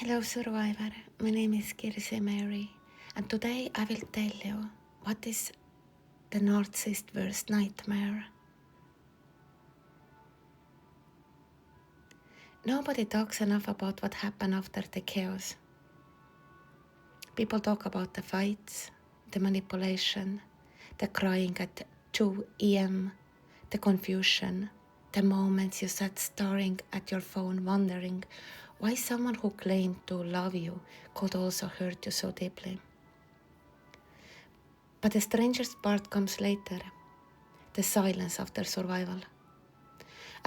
Hello, survivor. My name is Kirsi Mary, and today I will tell you what is the narcissist worst nightmare. Nobody talks enough about what happened after the chaos. People talk about the fights, the manipulation, the crying at 2 a.m., the confusion, the moments you sat staring at your phone wondering why someone who claimed to love you could also hurt you so deeply. But the strangest part comes later, the silence after survival.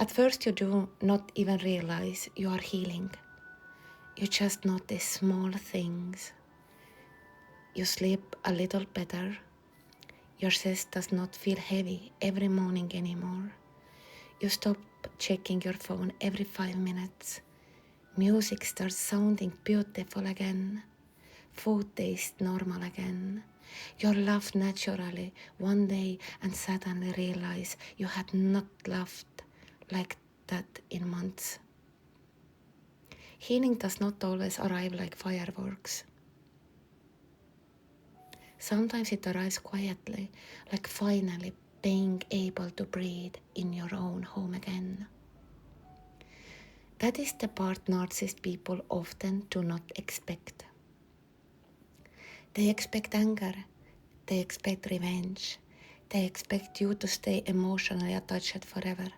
At first you do not even realize you are healing. You just notice small things. You sleep a little better. Your chest does not feel heavy every morning anymore. You stop checking your phone every 5 minutes. Music starts sounding beautiful again. Food tastes normal again. You laugh naturally one day and suddenly realize you had not laughed like that in months. Healing does not always arrive like fireworks. Sometimes it arrives quietly, like finally being able to breathe in your own home again. That is the part narcissist people often do not expect. They expect anger, they expect revenge, they expect you to stay emotionally attached forever.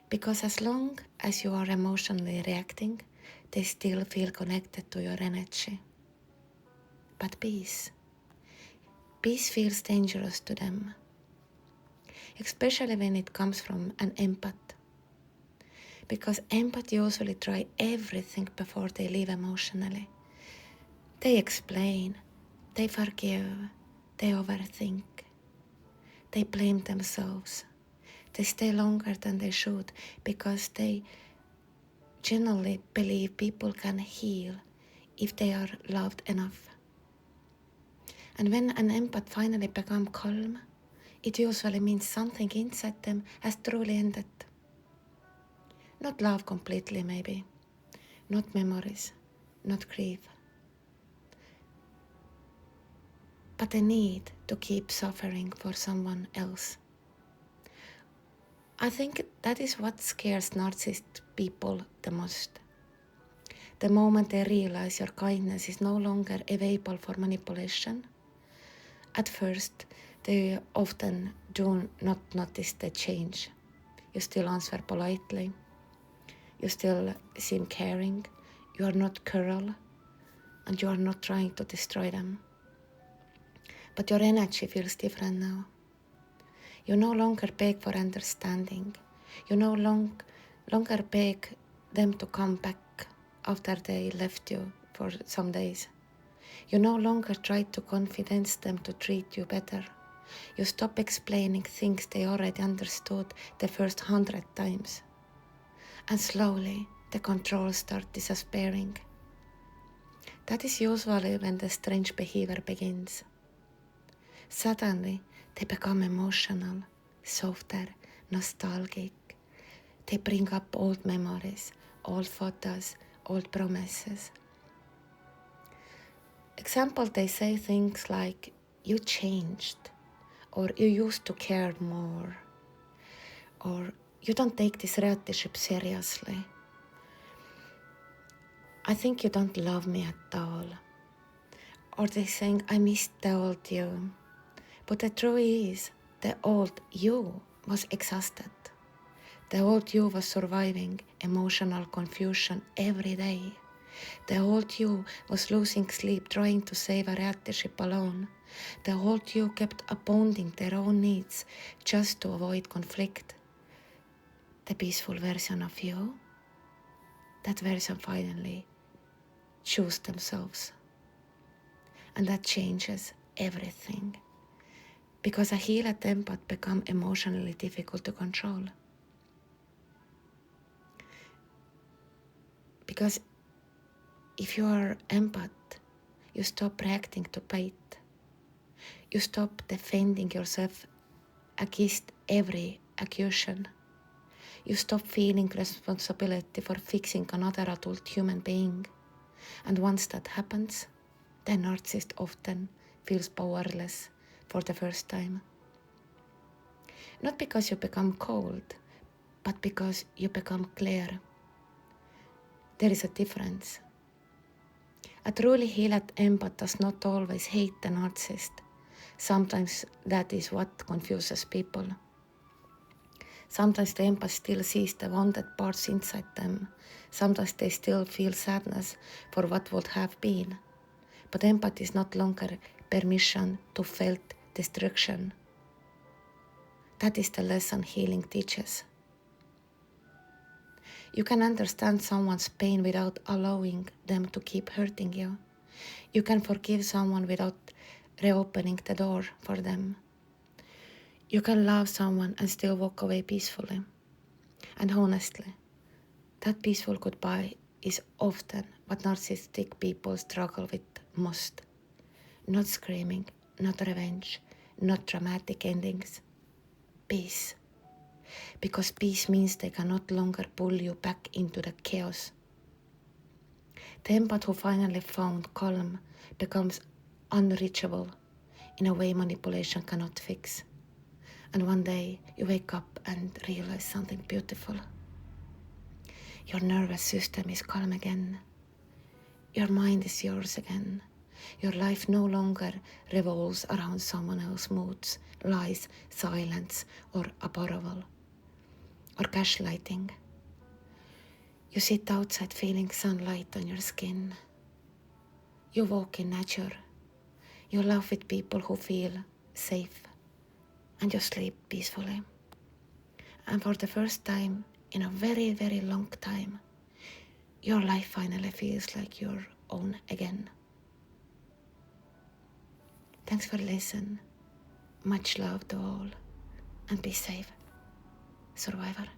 Because as long as you are emotionally reacting, they still feel connected to your energy. But peace feels dangerous to them, especially when it comes from an empath. Because empaths usually try everything before they leave emotionally. They explain, they forgive, they overthink, they blame themselves. They stay longer than they should because they genuinely believe people can heal if they are loved enough. And when an empath finally becomes calm, it usually means something inside them has truly ended. Not love completely, maybe. Not memories. Not grief. But the need to keep suffering for someone else. I think that is what scares narcissist people the most. The moment they realize your kindness is no longer available for manipulation, at first they often do not notice the change. You still answer politely, you still seem caring, you are not cruel, and you are not trying to destroy them. But your energy feels different now. You no longer beg for understanding. You no longer beg them to come back after they left you for some days. You no longer try to convince them to treat you better. You stop explaining things they already understood the first 100 times. And slowly the control starts disappearing. That is usually when the strange behavior begins. Suddenly they become emotional, softer, nostalgic. They bring up old memories, old photos, old promises. Example, they say things like, you changed, or you used to care more, or you don't take this relationship seriously. I think you don't love me at all. Or they saying, I miss the old you. But the truth is, the old you was exhausted. The old you was surviving emotional confusion every day. The old you was losing sleep trying to save a relationship alone. The old you kept upholding their own needs just to avoid conflict. The peaceful version of you, that version finally choose themselves. And that changes everything. Because a healed empath become emotionally difficult to control. Because if you are empath, you stop reacting to pain. You stop defending yourself against every accusation. You stop feeling responsibility for fixing another adult human being. And once that happens, the narcissist often feels powerless for the first time. Not because you become cold, but because you become clear. There is a difference. A truly healed empath does not always hate the narcissist. Sometimes that is what confuses people. Sometimes the empath still sees the wounded parts inside them. Sometimes they still feel sadness for what would have been. But empathy is not longer permission to feel destruction. That is the lesson healing teaches. You can understand someone's pain without allowing them to keep hurting you. You can forgive someone without reopening the door for them. You can love someone and still walk away peacefully. And honestly, that peaceful goodbye is often what narcissistic people struggle with most. Not screaming, not revenge, not dramatic endings. Peace. Because peace means they can no longer pull you back into the chaos. The empath who finally found calm becomes unreachable in a way manipulation cannot fix. And one day you wake up and realize something beautiful. Your nervous system is calm again. Your mind is yours again. Your life no longer revolves around someone else's moods, lies, silence, or approval, or gaslighting. You sit outside feeling sunlight on your skin. You walk in nature. You laugh with people who feel safe. And you sleep peacefully. And for the first time in a very, very long time, your life finally feels like your own again. Thanks for listening. Much love to all. And be safe, survivor.